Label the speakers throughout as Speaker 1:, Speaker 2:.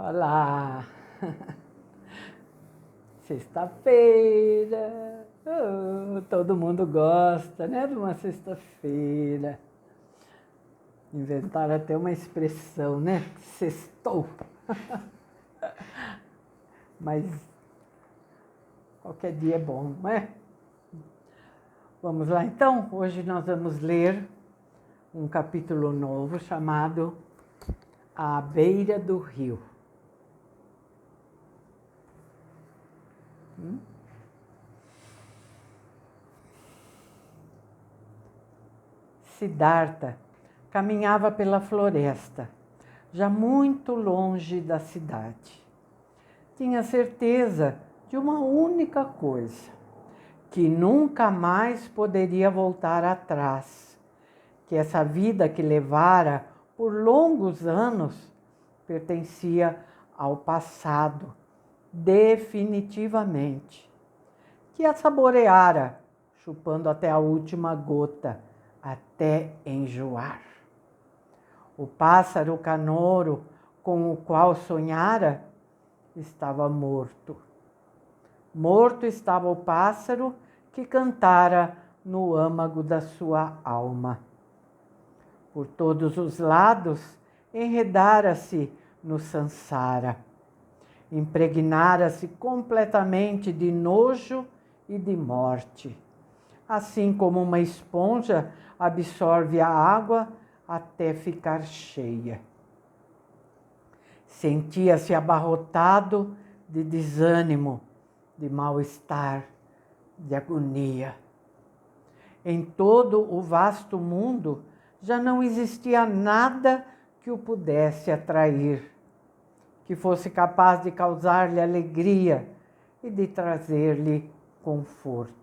Speaker 1: Olá! Sexta-feira! Todo mundo gosta, né? De uma sexta-feira. Inventaram até uma expressão, né? Sextou! Mas qualquer dia é bom, não é? Vamos lá então? Hoje nós vamos ler um capítulo novo chamado À Beira do Rio. Siddhartha caminhava pela floresta, já muito longe da cidade. Tinha certeza de uma única coisa, que nunca mais poderia voltar atrás, que essa vida que levara por longos anos pertencia ao passado, definitivamente, que a saboreara, chupando até a última gota, até enjoar. O pássaro canouro com o qual sonhara estava morto. Morto estava o pássaro que cantara no âmago da sua alma. Por todos os lados enredara-se no sansara. Impregnara-se completamente de nojo e de morte. Assim como uma esponja absorve a água até ficar cheia. Sentia-se abarrotado de desânimo, de mal-estar, de agonia. Em todo o vasto mundo já não existia nada que o pudesse atrair, que fosse capaz de causar-lhe alegria e de trazer-lhe conforto.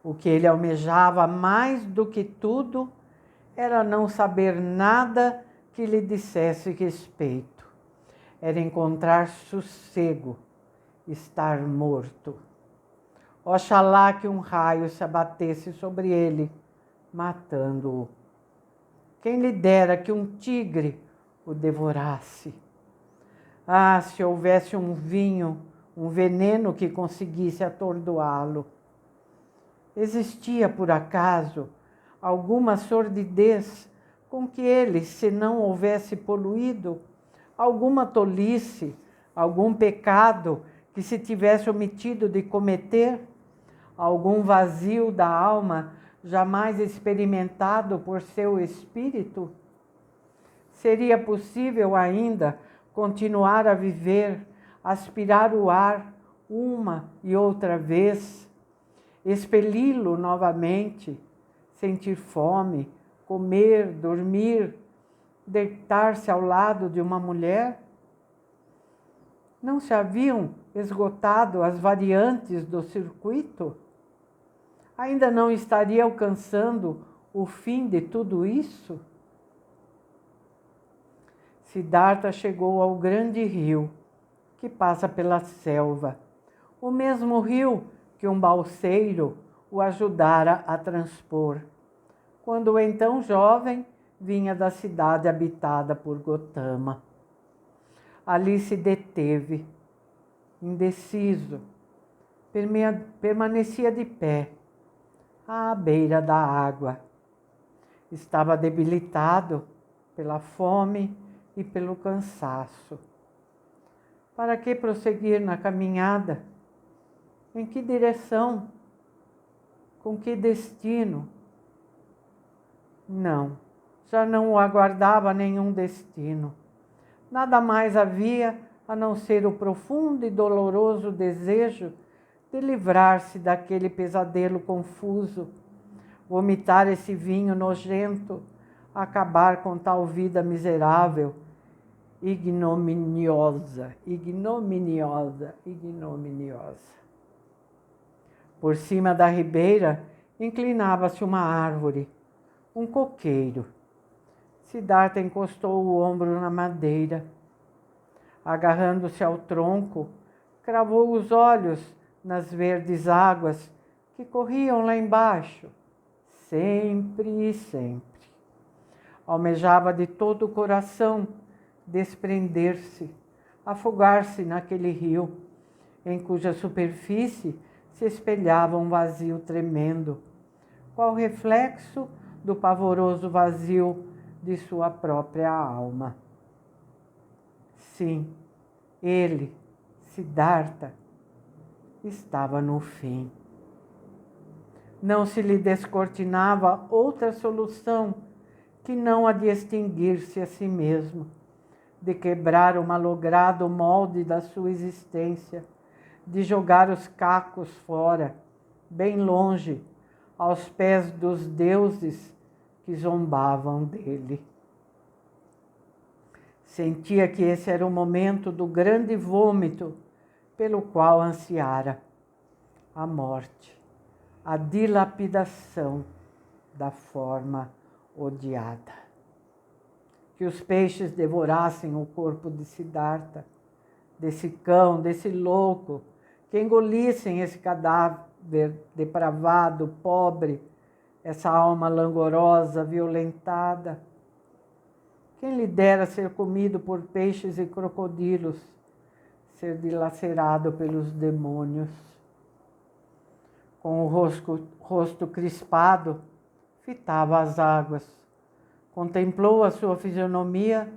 Speaker 1: O que ele almejava mais do que tudo era não saber nada que lhe dissesse respeito. Era encontrar sossego, estar morto. Oxalá que um raio se abatesse sobre ele, matando-o. Quem lhe dera que um tigre o devorasse. Ah, se houvesse um vinho, um veneno que conseguisse atordoá-lo. Existia, por acaso, alguma sordidez com que ele, se não houvesse poluído, alguma tolice, algum pecado que se tivesse omitido de cometer, algum vazio da alma jamais experimentado por seu espírito? Seria possível ainda continuar a viver, aspirar o ar uma e outra vez, expeli-lo novamente, sentir fome, comer, dormir, deitar-se ao lado de uma mulher? Não se haviam esgotado as variantes do circuito? Ainda não estaria alcançando o fim de tudo isso? Siddhartha chegou ao grande rio que passa pela selva, o mesmo rio que um balseiro o ajudara a transpor, quando o então jovem vinha da cidade habitada por Gotama. Ali se deteve, indeciso, permanecia de pé, à beira da água. Estava debilitado pela fome e pelo cansaço. Para que prosseguir na caminhada? Em que direção? Com que destino? Não, já não o aguardava nenhum destino. Nada mais havia a não ser o profundo e doloroso desejo de livrar-se daquele pesadelo confuso, vomitar esse vinho nojento, acabar com tal vida miserável, ignominiosa. Por cima da ribeira inclinava-se uma árvore, um coqueiro. Siddhartha encostou o ombro na madeira. Agarrando-se ao tronco, cravou os olhos nas verdes águas que corriam lá embaixo, sempre e sempre. Almejava de todo o coração desprender-se, afogar-se naquele rio, em cuja superfície se espelhava um vazio tremendo, qual reflexo do pavoroso vazio de sua própria alma. Sim, ele, Siddhartha, estava no fim. Não se lhe descortinava outra solução que não a de extinguir-se a si mesmo, de quebrar o malogrado molde da sua existência, de jogar os cacos fora, bem longe, aos pés dos deuses que zombavam dele. Sentia que esse era o momento do grande vômito pelo qual ansiara: a morte, a dilapidação da forma odiada. Que os peixes devorassem o corpo de Siddhartha, desse cão, desse louco, que engolissem esse cadáver depravado, pobre, essa alma langorosa, violentada. Quem lhe dera ser comido por peixes e crocodilos, ser dilacerado pelos demônios. Com o rosto crispado, fitava as águas, contemplou a sua fisionomia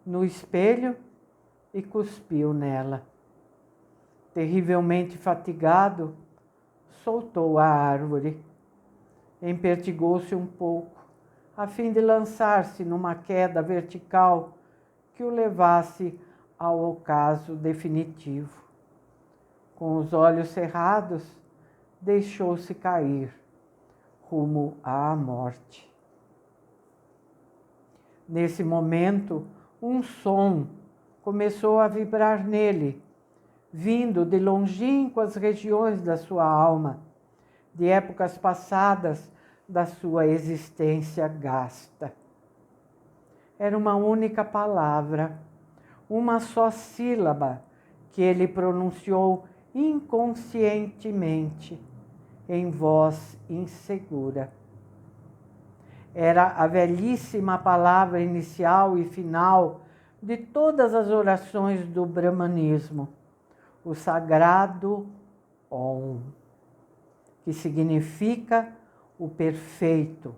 Speaker 1: no espelho e cuspiu nela. Terrivelmente fatigado, soltou a árvore, empertigou-se um pouco, a fim de lançar-se numa queda vertical que o levasse ao ocaso definitivo. Com os olhos cerrados, deixou-se cair, rumo à morte. Nesse momento, um som começou a vibrar nele, vindo de longínquas regiões da sua alma, de épocas passadas da sua existência gasta. Era uma única palavra, uma só sílaba que ele pronunciou inconscientemente, em voz insegura. Era a velhíssima palavra inicial e final de todas as orações do brahmanismo, o sagrado Om, que significa o perfeito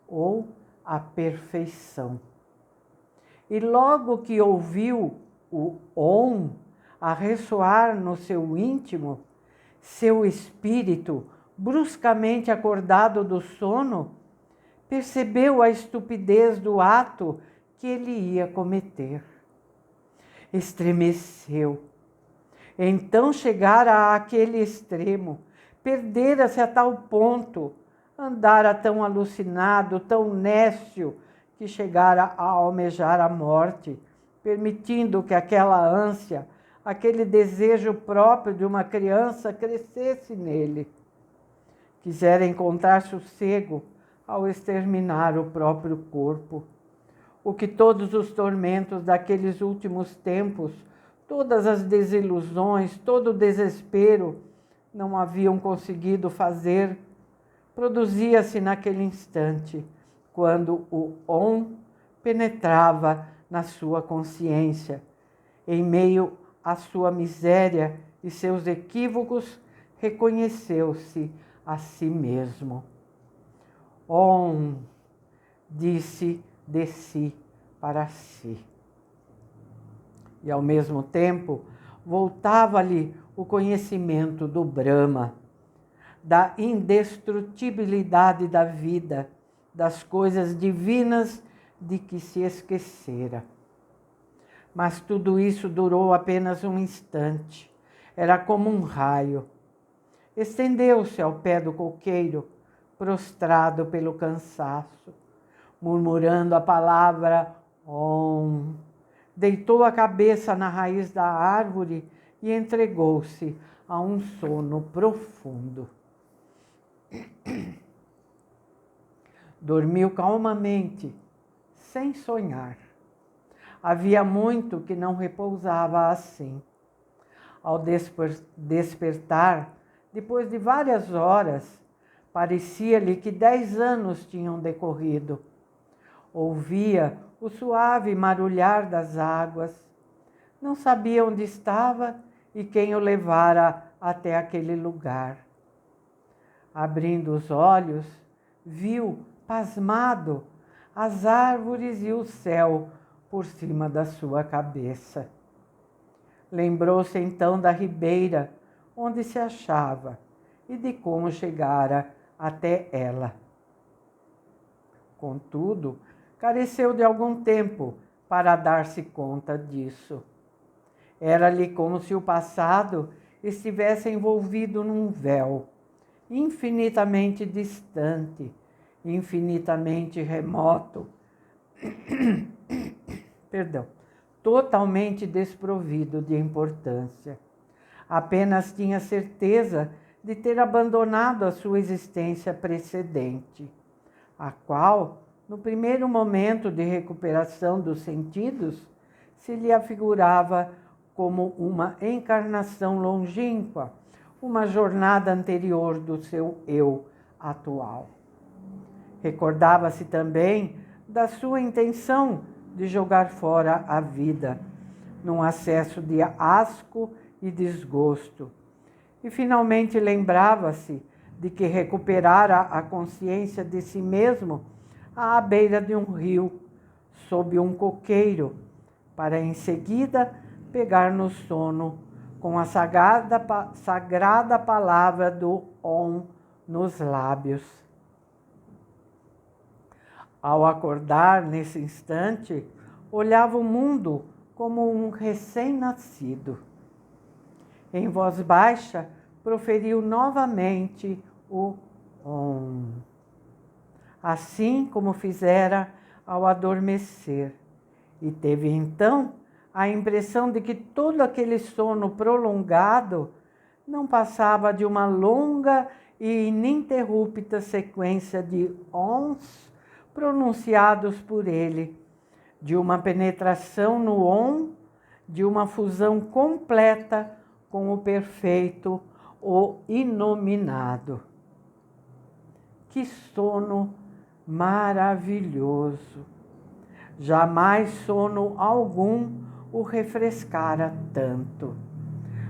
Speaker 1: ou a perfeição. E logo que ouviu o Om a ressoar no seu íntimo, seu espírito, bruscamente acordado do sono, percebeu a estupidez do ato que ele ia cometer. Estremeceu. Então chegara àquele extremo, perdera-se a tal ponto, andara tão alucinado, tão nécio, que chegara a almejar a morte, permitindo que aquela ânsia, aquele desejo próprio de uma criança crescesse nele. Quisera encontrar sossego ao exterminar o próprio corpo. O que todos os tormentos daqueles últimos tempos, todas as desilusões, todo o desespero não haviam conseguido fazer, produzia-se naquele instante, quando o Om penetrava na sua consciência, em meio à sua miséria e seus equívocos, reconheceu-se a si mesmo. Om, disse de si para si. E ao mesmo tempo, voltava-lhe o conhecimento do Brahma, da indestrutibilidade da vida, das coisas divinas de que se esquecera. Mas tudo isso durou apenas um instante. Era como um raio. Estendeu-se ao pé do coqueiro, prostrado pelo cansaço, murmurando a palavra Om. Deitou a cabeça na raiz da árvore e entregou-se a um sono profundo. Dormiu calmamente, sem sonhar. Havia muito que não repousava assim. Ao despertar, depois de várias horas, parecia-lhe que 10 anos tinham decorrido. Ouvia o suave marulhar das águas. Não sabia onde estava e quem o levara até aquele lugar. Abrindo os olhos, viu, pasmado, as árvores e o céu por cima da sua cabeça. Lembrou-se então da ribeira onde se achava e de como chegara até ela. Contudo, careceu de algum tempo para dar-se conta disso. Era-lhe como se o passado estivesse envolvido num véu, infinitamente distante, infinitamente remoto, totalmente desprovido de importância. Apenas tinha certeza de ter abandonado a sua existência precedente, a qual, no primeiro momento de recuperação dos sentidos, se lhe afigurava como uma encarnação longínqua, uma jornada anterior do seu eu atual. Recordava-se também da sua intenção de jogar fora a vida, num acesso de asco e desgosto. E finalmente lembrava-se de que recuperara a consciência de si mesmo à beira de um rio, sob um coqueiro, para em seguida pegar no sono com a sagrada palavra do Om nos lábios. Ao acordar nesse instante, olhava o mundo como um recém-nascido. Em voz baixa, proferiu novamente o Om, assim como fizera ao adormecer, e teve então a impressão de que todo aquele sono prolongado não passava de uma longa e ininterrupta sequência de Oms pronunciados por ele, de uma penetração no Om, de uma fusão completa com o perfeito, o inominado. Que sono maravilhoso! Jamais sono algum o refrescara tanto.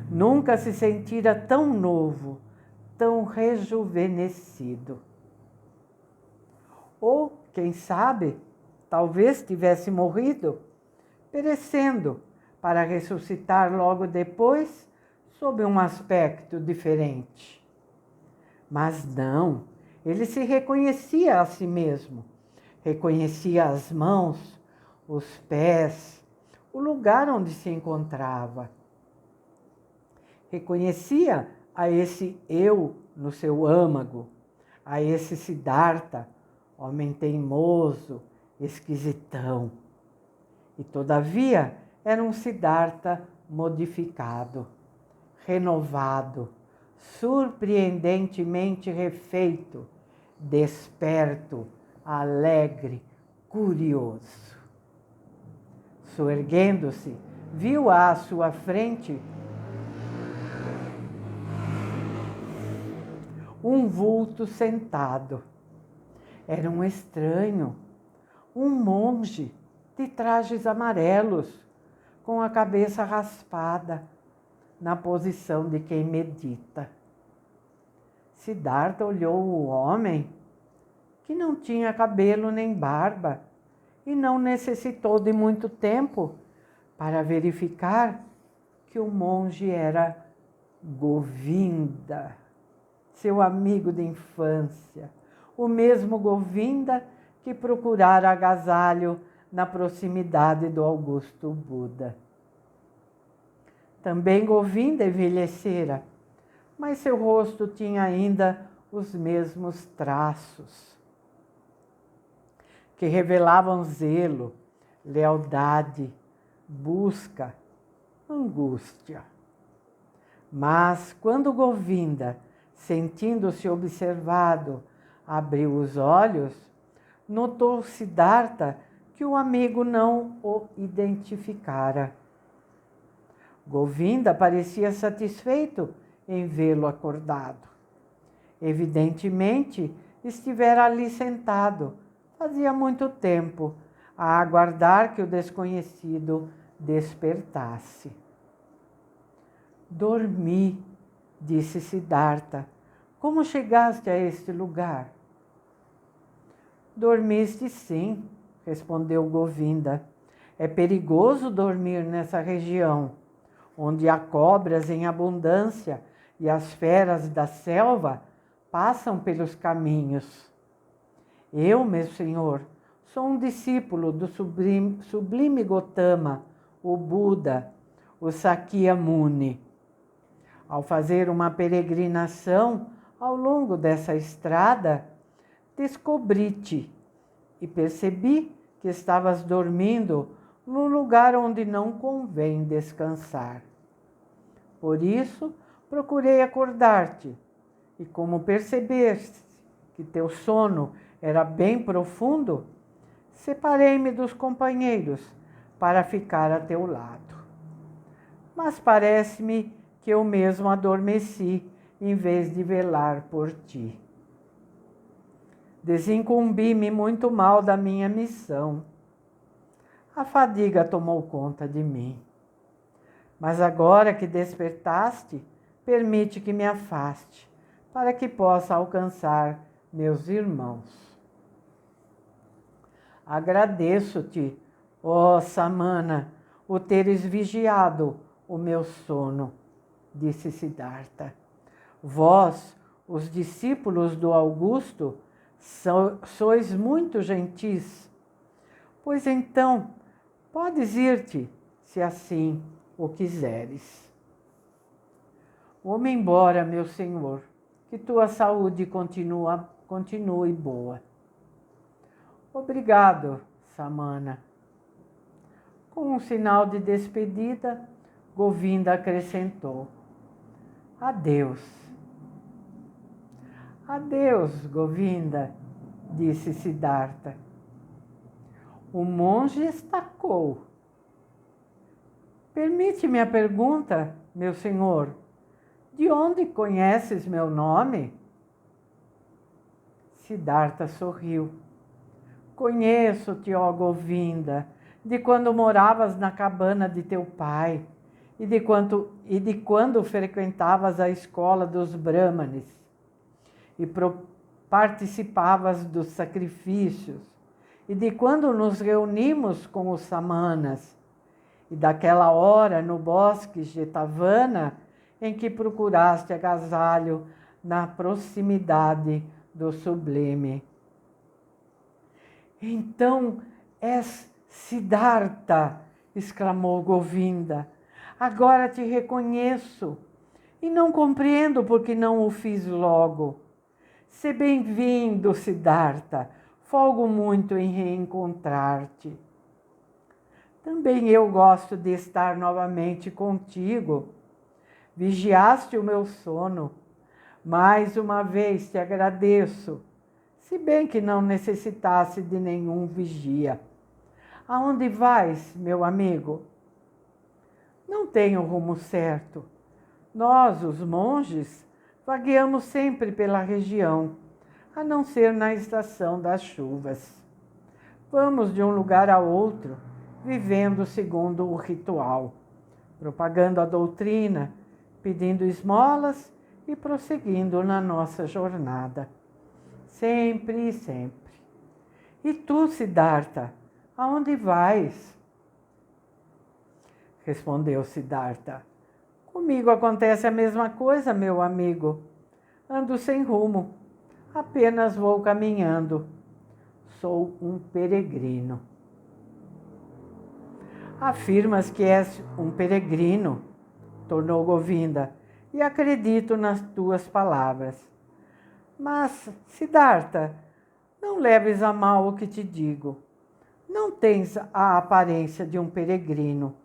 Speaker 1: Nunca se sentira tão novo, tão rejuvenescido. Ou, quem sabe, talvez tivesse morrido, perecendo, para ressuscitar logo depois, sob um aspecto diferente. Mas não, ele se reconhecia a si mesmo, reconhecia as mãos, os pés, o lugar onde se encontrava. Reconhecia a esse eu no seu âmago, a esse Siddhartha, homem teimoso, esquisitão. E todavia era um Siddhartha modificado, renovado, surpreendentemente refeito, desperto, alegre, curioso. Soerguendo-se, viu à sua frente um vulto sentado. Era um estranho, um monge de trajes amarelos, com a cabeça raspada, na posição de quem medita. Siddhartha olhou o homem, que não tinha cabelo nem barba, e não necessitou de muito tempo para verificar que o monge era Govinda, seu amigo de infância, o mesmo Govinda que procurara agasalho na proximidade do augusto Buda. Também Govinda envelhecera, mas seu rosto tinha ainda os mesmos traços, que revelavam zelo, lealdade, busca, angústia. Mas quando Govinda, sentindo-se observado, abriu os olhos, notou Siddhartha que o amigo não o identificara. Govinda parecia satisfeito em vê-lo acordado. Evidentemente, estivera ali sentado, fazia muito tempo, a aguardar que o desconhecido despertasse. Dormi, disse Siddhartha. Como chegaste a este lugar? Dormiste sim, respondeu Govinda. É perigoso dormir nessa região, onde há cobras em abundância e as feras da selva passam pelos caminhos. Eu, meu senhor, sou um discípulo do sublime Gotama, o Buda, o Sakyamuni. Ao fazer uma peregrinação ao longo dessa estrada, descobri-te e percebi que estavas dormindo no lugar onde não convém descansar. Por isso, procurei acordar-te, e como percebeste que teu sono era bem profundo, separei-me dos companheiros para ficar a teu lado. Mas parece-me que eu mesmo adormeci em vez de velar por ti. Desincumbi-me muito mal da minha missão. A fadiga tomou conta de mim. Mas agora que despertaste, permite que me afaste, para que possa alcançar meus irmãos. Agradeço-te, ó Samana, o teres vigiado o meu sono, disse Siddhartha. Vós, os discípulos do Augusto, sois muito gentis. Pois então, podes ir-te, se assim o quiseres. Vou-me embora, meu senhor, que tua saúde continue boa. Obrigado, Samana. Com um sinal de despedida, Govinda acrescentou: adeus. Adeus, Govinda, disse Siddhartha. O monge estacou. Permite-me a pergunta, meu senhor, de onde conheces meu nome? Siddhartha sorriu. Conheço-te, ó Govinda, de quando moravas na cabana de teu pai e de quando frequentavas a escola dos Brahmanes e participavas dos sacrifícios, e de quando nos reunimos com os samanas, e daquela hora no bosque Jetavana em que procuraste agasalho na proximidade do sublime. Então és Siddhartha, exclamou Govinda. Agora te reconheço e não compreendo por que não o fiz logo. Se bem-vindo, Siddhartha, folgo muito em reencontrar-te. Também eu gosto de estar novamente contigo. Vigiaste o meu sono. Mais uma vez te agradeço, se bem que não necessitasse de nenhum vigia. Aonde vais, meu amigo? Não tenho rumo certo. Nós, os monges, vagueamos sempre pela região, a não ser na estação das chuvas. Vamos de um lugar a outro, vivendo segundo o ritual, propagando a doutrina, pedindo esmolas e prosseguindo na nossa jornada. Sempre e sempre. E tu, Siddhartha, aonde vais? Respondeu Siddhartha. Comigo acontece a mesma coisa, meu amigo. Ando sem rumo, apenas vou caminhando. Sou um peregrino. Afirmas que és um peregrino, tornou Govinda, e acredito nas tuas palavras. Mas, Siddhartha, não leves a mal o que te digo. Não tens a aparência de um peregrino.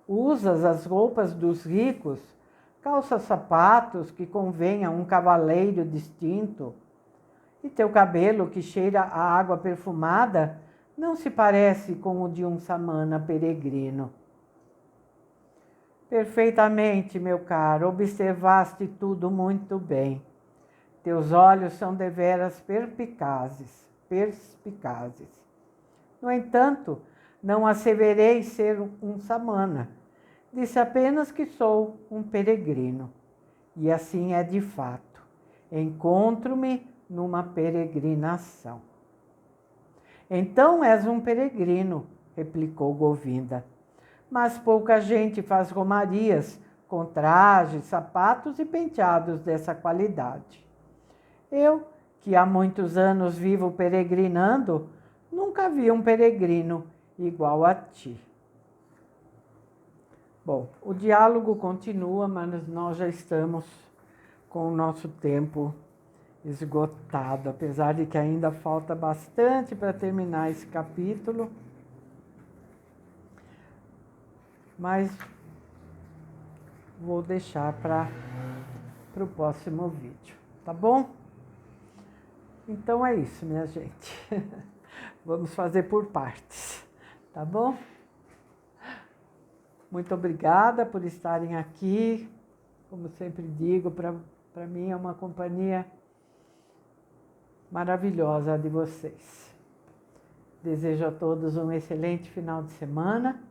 Speaker 1: Usas as roupas dos ricos, calças sapatos que convém a um cavaleiro distinto. E teu cabelo, que cheira a água perfumada, não se parece com o de um samana peregrino. Perfeitamente, meu caro, observaste tudo muito bem. Teus olhos são deveras perspicazes. No entanto, não asseverei ser um samana. Disse apenas que sou um peregrino. E assim é de fato. Encontro-me numa peregrinação. Então és um peregrino, replicou Govinda. Mas pouca gente faz romarias com trajes, sapatos e penteados dessa qualidade. Eu, que há muitos anos vivo peregrinando, nunca vi um peregrino igual a ti. Bom, o diálogo continua, mas nós já estamos com o nosso tempo esgotado, apesar de que ainda falta bastante para terminar esse capítulo. Mas vou deixar para o próximo vídeo, tá bom? Então é isso, minha gente. Vamos fazer por partes, tá bom? Muito obrigada por estarem aqui. Como sempre digo, para mim é uma companhia maravilhosa de vocês. Desejo a todos um excelente final de semana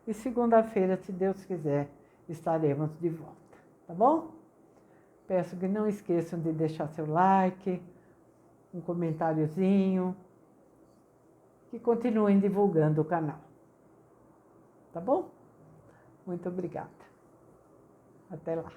Speaker 1: e segunda-feira, se Deus quiser, estaremos de volta, tá bom? Peço que não esqueçam de deixar seu like, um comentáriozinho, que continuem divulgando o canal, tá bom? Muito obrigada. Até lá.